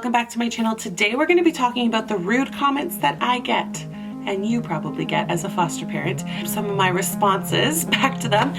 Welcome back to my channel. Today we're going to be talking about the rude comments that I get and you probably get as a foster parent. Some of my responses back to them.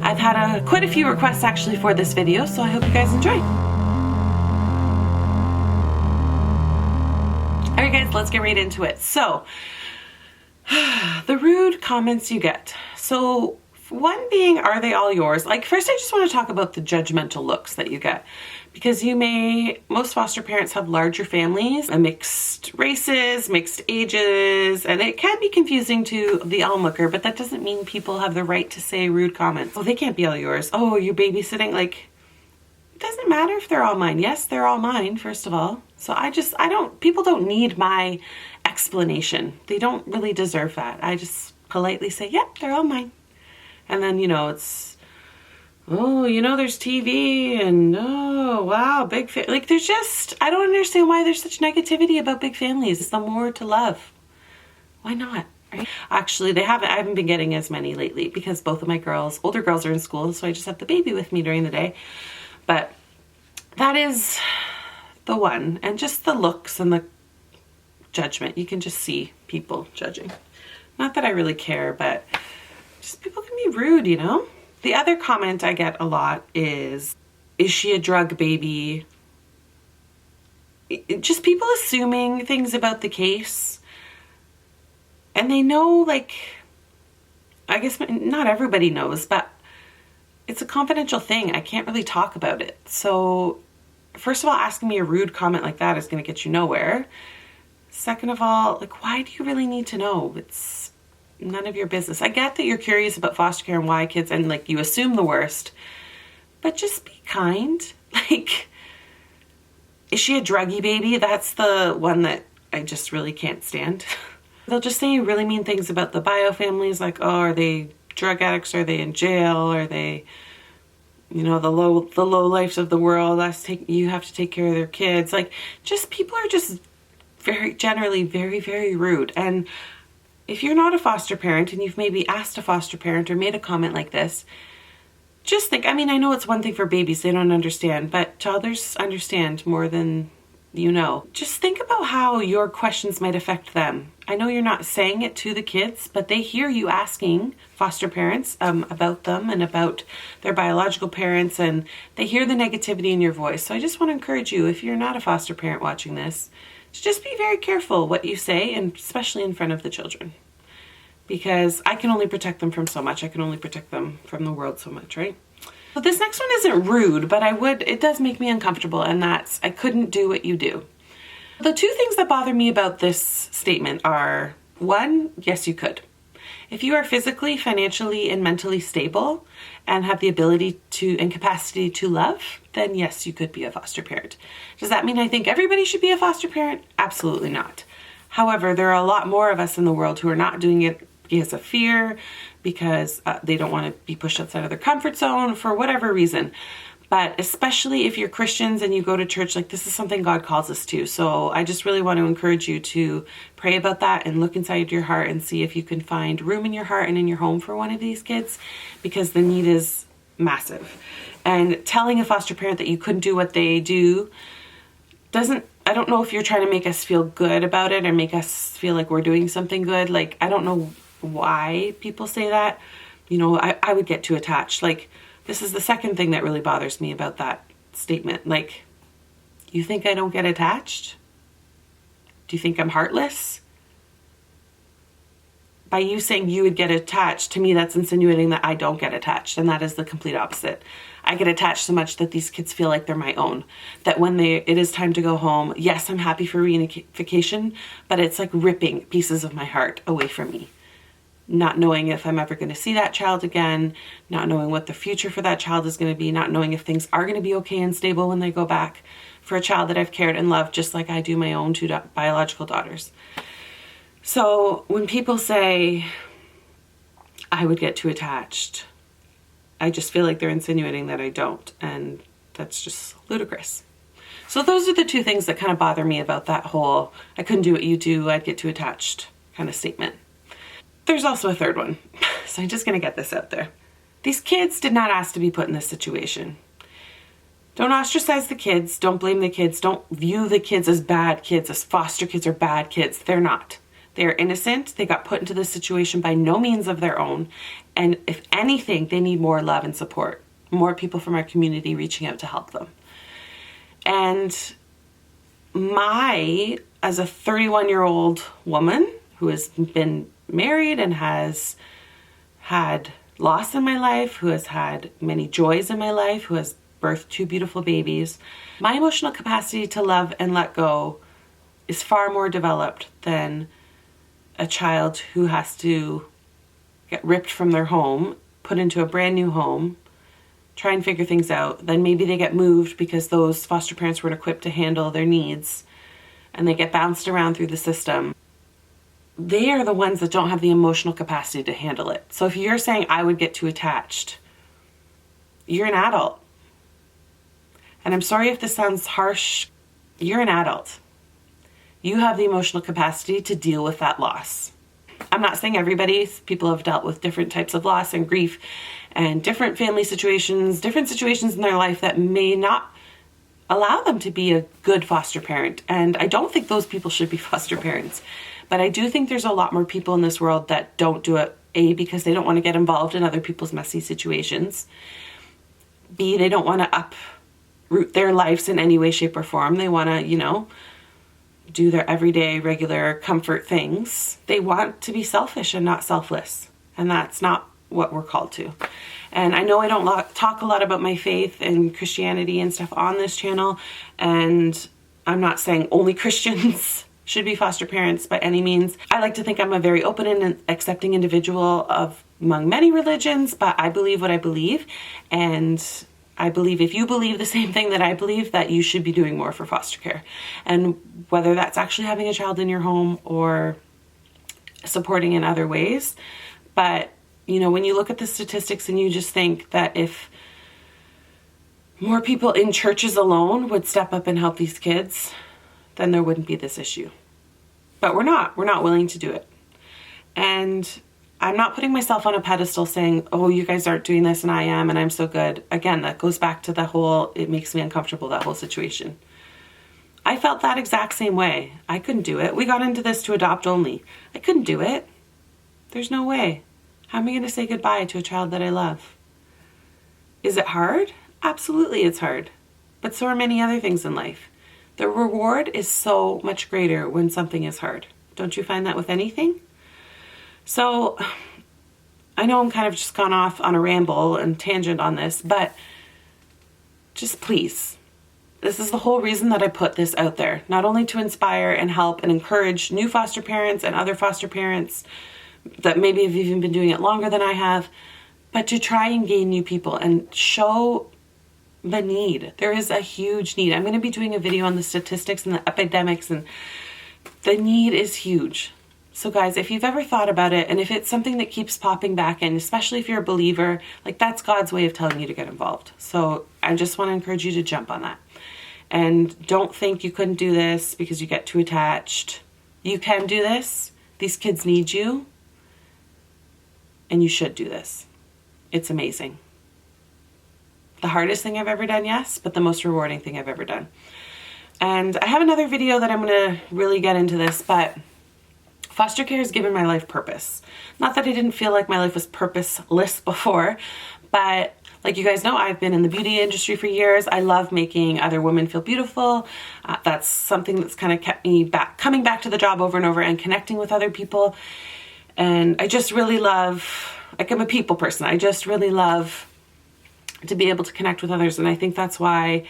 I've had quite a few requests actually for this video, so I hope you guys enjoy. Alright guys, let's get right into it. So, the rude comments you get. So, one being, are they all yours? Like, first I just want to talk about the judgmental looks that you get. Because most foster parents have larger families, mixed races, mixed ages, and it can be confusing to the onlooker, but that doesn't mean people have the right to say rude comments. Oh, they can't be all yours. Oh, you're babysitting. Like, it doesn't matter if they're all mine. Yes, they're all mine, first of all. So people don't need my explanation. They don't really deserve that. I just politely say, yep, they're all mine. And then, it's, oh, there's TV and, oh, wow, big family. Like, I don't understand why there's such negativity about big families. It's the more to love. Why not, right? Actually, I haven't been getting as many lately because both of my older girls are in school, so I just have the baby with me during the day. But that is the one. And just the looks and the judgment. You can just see people judging. Not that I really care, but just people can be rude, The other comment I get a lot is she a drug baby? Just people assuming things about the case. And they know, I guess not everybody knows, but it's a confidential thing. I can't really talk about it. So, first of all, asking me a rude comment like that is going to get you nowhere. Second of all, why do you really need to know? It's none of your business. I get that you're curious about foster care and why kids, and you assume the worst, but just be kind. Is she a druggy baby? That's the one that I just really can't stand. They'll just say really mean things about the bio families, oh, are they drug addicts? Are they in jail? Are they, the low lives of the world? You have to take care of their kids. People are just generally very, very rude. And if you're not a foster parent and you've maybe asked a foster parent or made a comment like this, just think, I know it's one thing for babies, they don't understand, but toddlers understand more than you know. Just think about how your questions might affect them. I know you're not saying it to the kids, but they hear you asking foster parents about them and about their biological parents, and they hear the negativity in your voice. So I just want to encourage you, if you're not a foster parent watching this, to just be very careful what you say, and especially in front of the children. Because I can only protect them from so much. I can only protect them from the world so much, right? So this next one isn't rude, but it does make me uncomfortable, and that's, I couldn't do what you do. The two things that bother me about this statement are, one, yes, you could. If you are physically, financially, and mentally stable and have the ability and capacity to love, then yes, you could be a foster parent. Does that mean I think everybody should be a foster parent? Absolutely not. However, there are a lot more of us in the world who are not doing it because of fear, because they don't want to be pushed outside of their comfort zone for whatever reason. But especially if you're Christians and you go to church, this is something God calls us to. So I just really want to encourage you to pray about that and look inside your heart and see if you can find room in your heart and in your home for one of these kids, because the need is massive. And telling a foster parent that you couldn't do what they do I don't know if you're trying to make us feel good about it or make us feel like we're doing something good. I don't know why people say that. I would get too attached. This is the second thing that really bothers me about that statement. You think I don't get attached? Do you think I'm heartless? By you saying you would get attached, to me that's insinuating that I don't get attached, and that is the complete opposite. I get attached so much that these kids feel like they're my own. That when it is time to go home, yes, I'm happy for reunification, but it's like ripping pieces of my heart away from me. Not knowing if I'm ever going to see that child again, not knowing what the future for that child is going to be, not knowing if things are going to be okay and stable when they go back for a child that I've cared and loved just like I do my own two biological daughters. So when people say I would get too attached, I just feel like they're insinuating that I don't, and that's just ludicrous. So those are the two things that kind of bother me about that whole I couldn't do what you do, I'd get too attached kind of statement. There's also a third one, so I'm just going to get this out there. These kids did not ask to be put in this situation. Don't ostracize the kids. Don't blame the kids. Don't view the kids as bad kids, as foster kids are bad kids. They're not. They're innocent. They got put into this situation by no means of their own. And if anything, they need more love and support. More people from our community reaching out to help them. And as a 31-year-old woman who has been married and has had loss in my life, who has had many joys in my life, who has birthed 2 beautiful babies, my emotional capacity to love and let go is far more developed than a child who has to get ripped from their home, put into a brand new home, try and figure things out. Then maybe they get moved because those foster parents weren't equipped to handle their needs, and they get bounced around through the system. They are the ones that don't have the emotional capacity to handle it. So if you're saying I would get too attached, you're an adult. And I'm sorry if this sounds harsh, you're an adult. You have the emotional capacity to deal with that loss. I'm not saying people have dealt with different types of loss and grief and different family situations, different situations in their life that may not allow them to be a good foster parent. And I don't think those people should be foster parents. But I do think there's a lot more people in this world that don't do it, A, because they don't want to get involved in other people's messy situations. B, they don't want to uproot their lives in any way, shape, or form. They want to, do their everyday, regular comfort things. They want to be selfish and not selfless. And that's not what we're called to. And I know I don't talk a lot about my faith and Christianity and stuff on this channel. And I'm not saying only Christians should be foster parents by any means. I like to think I'm a very open and accepting individual among many religions, but I believe what I believe. And I believe if you believe the same thing that I believe, that you should be doing more for foster care. And whether that's actually having a child in your home or supporting in other ways. But, when you look at the statistics and you just think that if more people in churches alone would step up and help these kids, then there wouldn't be this issue. But we're not willing to do it. And I'm not putting myself on a pedestal saying, oh, you guys aren't doing this and I am and I'm so good. Again, that goes back to the whole, it makes me uncomfortable, that whole situation. I felt that exact same way. I couldn't do it. We got into this to adopt only. I couldn't do it. There's no way. How am I going to say goodbye to a child that I love? Is it hard? Absolutely it's hard. But so are many other things in life. The reward is so much greater when something is hard. Don't you find that with anything? So I know I'm kind of just gone off on a ramble and tangent on this, but just please, this is the whole reason that I put this out there, not only to inspire and help and encourage new foster parents and other foster parents that maybe have even been doing it longer than I have, but to try and gain new people and show the need. There is a huge need. I'm going to be doing a video on the statistics and the epidemics, and the need is huge. So guys, if you've ever thought about it, and if it's something that keeps popping back in, especially if you're a believer, that's God's way of telling you to get involved. So I just want to encourage you to jump on that. And don't think you couldn't do this because you get too attached. You can do this. These kids need you. And you should do this. It's amazing. The hardest thing I've ever done, yes, but the most rewarding thing I've ever done. And I have another video that I'm going to really get into this, but foster care has given my life purpose. Not that I didn't feel like my life was purposeless before, but like you guys know, I've been in the beauty industry for years. I love making other women feel beautiful. That's something that's kind of kept me coming back to the job over and over and connecting with other people. And I just really love, I'm a people person. I just really love to be able to connect with others. And I think that's why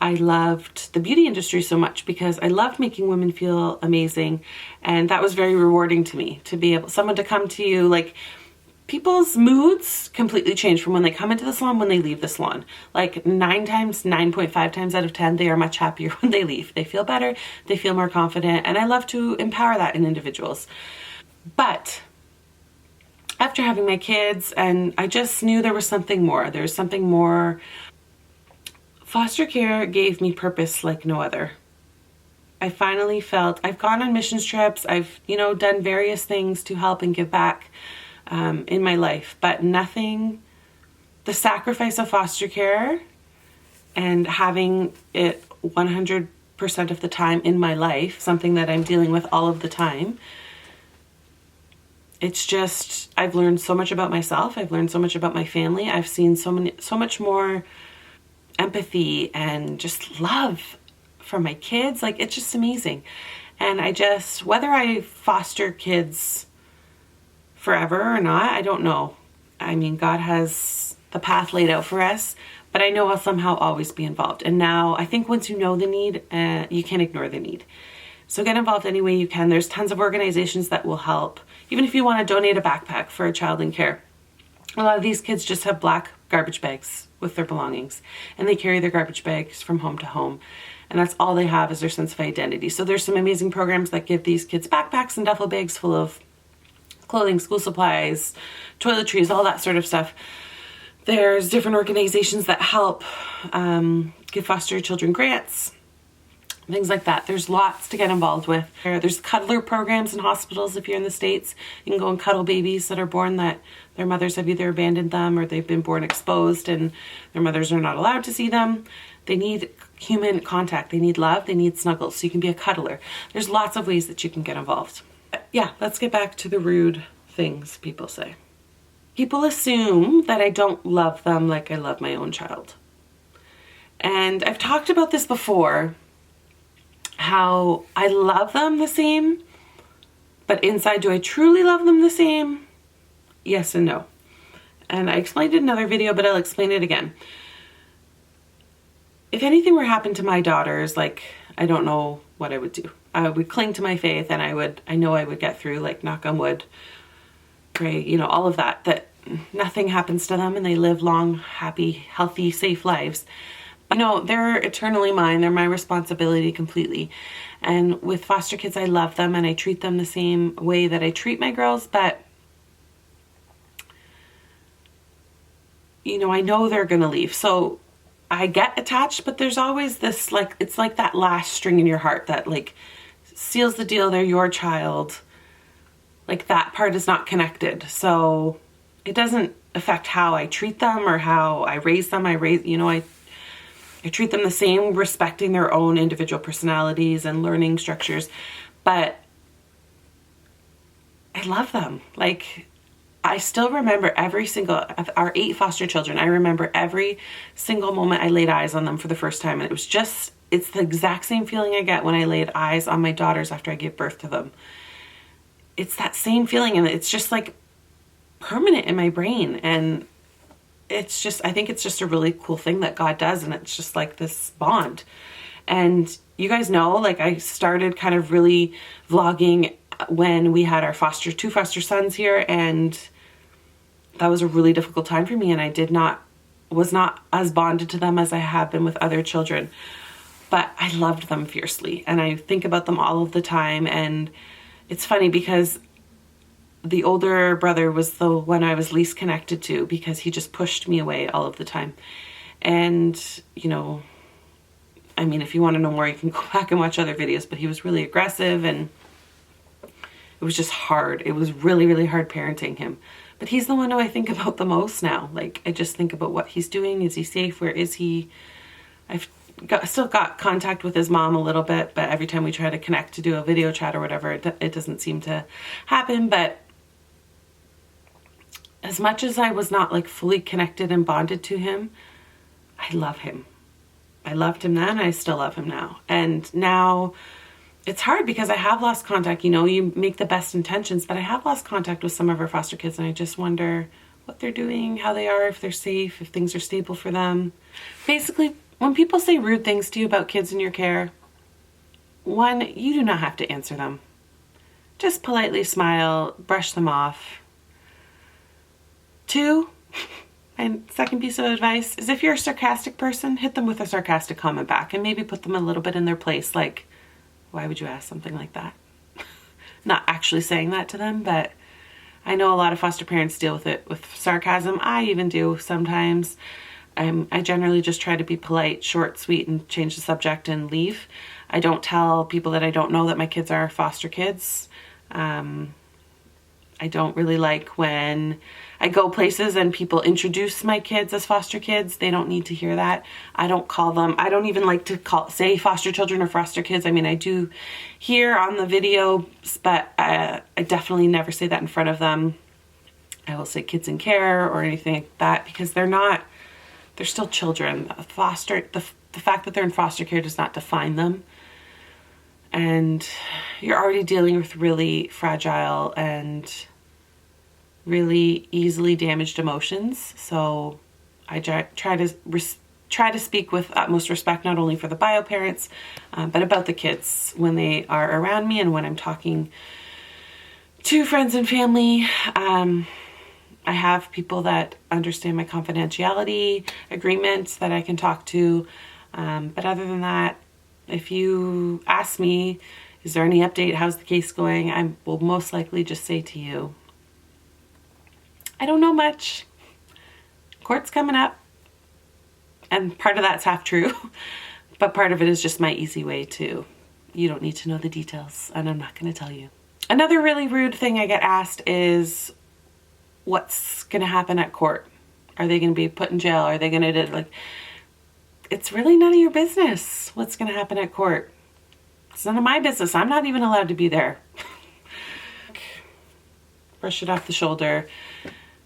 I loved the beauty industry so much, because I loved making women feel amazing. And that was very rewarding to me, to be someone to come to you, people's moods completely change from when they come into the salon, when they leave the salon. 9.5 times out of 10, they are much happier when they leave. They feel better, they feel more confident, and I love to empower that in individuals. But after having my kids, and I just knew there was something more. There's something more. Foster care gave me purpose like no other. I finally felt, I've gone on missions trips, I've, done various things to help and give back in my life, but nothing, the sacrifice of foster care and having it 100% of the time in my life, something that I'm dealing with all of the time, it's just, I've learned so much about myself. I've learned so much about my family. I've seen so much more empathy and just love from my kids. Like, it's just amazing. And whether I foster kids forever or not, I don't know. I mean, God has the path laid out for us, but I know I'll somehow always be involved. And now I think once you know the need, you can't ignore the need. So get involved any way you can. There's tons of organizations that will help. Even if you want to donate a backpack for a child in care. A lot of these kids just have black garbage bags with their belongings, and they carry their garbage bags from home to home. And that's all they have is their sense of identity. So there's some amazing programs that give these kids backpacks and duffel bags full of clothing, school supplies, toiletries, all that sort of stuff. There's different organizations that help give foster children grants, things like that. There's lots to get involved with. There's cuddler programs in hospitals. If you're in the States, you can go and cuddle babies that are born that their mothers have either abandoned them or they've been born exposed and their mothers are not allowed to see them. They need human contact. They need love. They need snuggles. So you can be a cuddler. There's lots of ways that you can get involved. But yeah, let's get back to the rude things people say. People assume that I don't love them like I love my own child. And I've talked about this before, how I love them the same, but inside, do I truly love them the same? Yes and no. And I explained it in another video, but I'll explain it again. If anything were to happen to my daughters, like, I don't know what I would do. I would cling to my faith and I know I would get through, like, knock on wood, pray, all of that nothing happens to them and they live long, happy, healthy, safe lives. They're eternally mine. They're my responsibility completely. And with foster kids, I love them and I treat them the same way that I treat my girls. But, I know they're going to leave. So I get attached, but there's always this, it's like that last string in your heart that, seals the deal. They're your child. That part is not connected. So it doesn't affect how I treat them or how I raise them. I treat them the same, respecting their own individual personalities and learning structures, but I love them. I still remember every single of our 8 foster children. I remember every single moment I laid eyes on them for the first time. And it's the exact same feeling I get when I laid eyes on my daughters after I gave birth to them. It's that same feeling, and it's just permanent in my brain. And I think it's just a really cool thing that God does. And it's just this bond. And you guys know, I started kind of really vlogging when we had our 2 foster sons here. And that was a really difficult time for me. And I was not as bonded to them as I have been with other children, but I loved them fiercely. And I think about them all of the time. And it's funny because the older brother was the one I was least connected to because he just pushed me away all of the time. And, if you want to know more, you can go back and watch other videos, but he was really aggressive and it was just hard. It was really, really hard parenting him. But he's the one who I think about the most now. I just think about what he's doing. Is he safe? Where is he? I've still got contact with his mom a little bit, but every time we try to connect to do a video chat or whatever, it doesn't seem to happen. But as much as I was not fully connected and bonded to him, I love him. I loved him then. I still love him now. And now it's hard because I have lost contact. You make the best intentions, but I have lost contact with some of our foster kids, and I just wonder what they're doing, how they are, if they're safe, if things are stable for them. Basically, when people say rude things to you about kids in your care, 1, you do not have to answer them. Just politely smile, brush them off. 2, and second piece of advice is if you're a sarcastic person, hit them with a sarcastic comment back and maybe put them a little bit in their place. Why would you ask something like that? Not actually saying that to them, but I know a lot of foster parents deal with it with sarcasm. I even do sometimes. I generally just try to be polite, short, sweet, and change the subject and leave. I don't tell people that I don't know that my kids are foster kids. I I don't really like when I go places and people introduce my kids as foster kids. They don't need to hear that. I don't call them, I don't even like to say foster children or foster kids. I mean, I do here on the video, but I definitely never say that in front of them. I will say kids in care or anything like that, because they're still children. The fact that they're in foster care does not define them. And you're already dealing with really fragile and really easily damaged emotions. So I try to speak with utmost respect, not only for the bio parents, but about the kids when they are around me and when I'm talking to friends and family. I have people that understand my confidentiality agreements that I can talk to. But other than that, if you ask me, is there any update? How's the case going? I will most likely just say to you, I don't know much. Court's coming up. And part of that's half true, but part of it is just my easy way to, you don't need to know the details, and I'm not going to tell you. Another really rude thing I get asked is, what's going to happen at court? Are they going to be put in jail? Are they going to, like, it's really none of your business what's going to happen at court. It's none of my business. I'm not even allowed to be there. Brush it off the shoulder.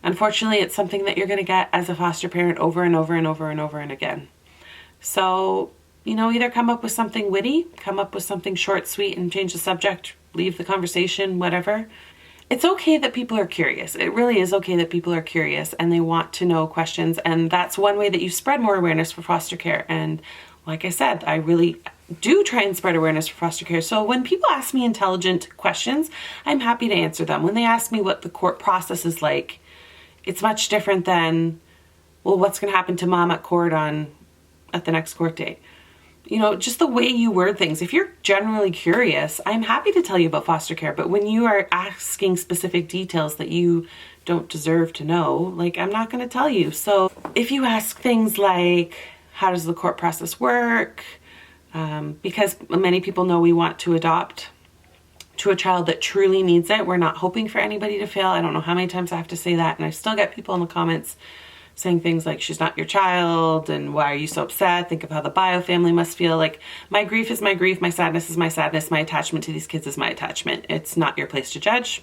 Unfortunately, it's something that you're going to get as a foster parent over and over and over and over and again. So, either come up with something witty, come up with something short, sweet, and change the subject, leave the conversation, whatever. It's okay that people are curious. It really is okay that people are curious and they want to know questions. And that's one way that you spread more awareness for foster care. And like I said, I really do try and spread awareness for foster care. So when people ask me intelligent questions, I'm happy to answer them. When they ask me what the court process is like, it's much different than, well, what's going to happen to mom at court at the next court date? Just the way you word things. If you're generally curious, I'm happy to tell you about foster care. But when you are asking specific details that you don't deserve to know, like, I'm not going to tell you. So if you ask things like, how does the court process work? Because many people know we want to adopt to a child that truly needs it. We're not hoping for anybody to fail. I don't know how many times I have to say that. And I still get people in the comments saying things like, she's not your child, and why are you so upset? Think of how the bio family must feel. Like, my grief is my grief, my sadness is my sadness, my attachment to these kids is my attachment. It's not your place to judge.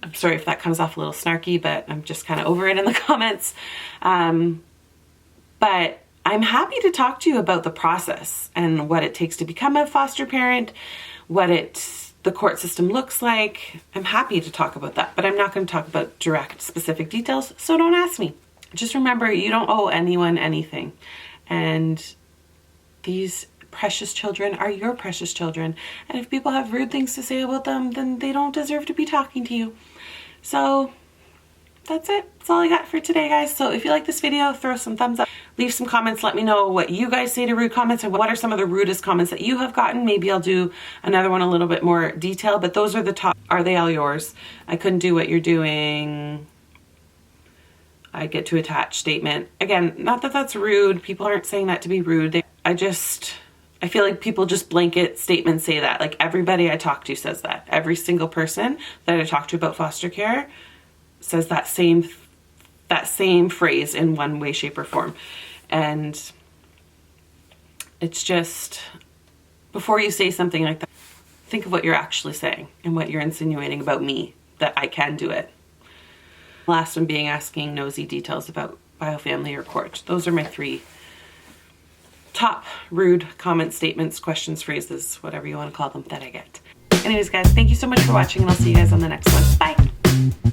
I'm sorry if that comes off a little snarky, but I'm just kind of over it in the comments. But I'm happy to talk to you about the process and what it takes to become a foster parent, what the court system looks like. I'm happy to talk about that, but I'm not going to talk about direct specific details, so don't ask me. Just remember, you don't owe anyone anything. And these precious children are your precious children. And if people have rude things to say about them, then they don't deserve to be talking to you. So that's it. That's all I got for today, guys. So if you like this video, throw some thumbs up. Leave some comments. Let me know what you guys say to rude comments and what are some of the rudest comments that you have gotten. Maybe I'll do another one a little bit more detailed, but those are the top. Are they all yours? I couldn't do what you're doing. I get to attach statement. Again, not that that's rude. People aren't saying that to be rude. I feel like people just blanket statements say that. Like, everybody I talk to says that. Every single person that I talk to about foster care says that same phrase in one way, shape, or form. And it's just, before you say something like that, think of what you're actually saying and what you're insinuating about me, that I can do it. Last one being asking nosy details about biofamily or court. Those are my 3 top rude comment statements, questions, phrases, whatever you want to call them, that I get. Anyways, guys, thank you so much for watching, and I'll see you guys on the next one. Bye.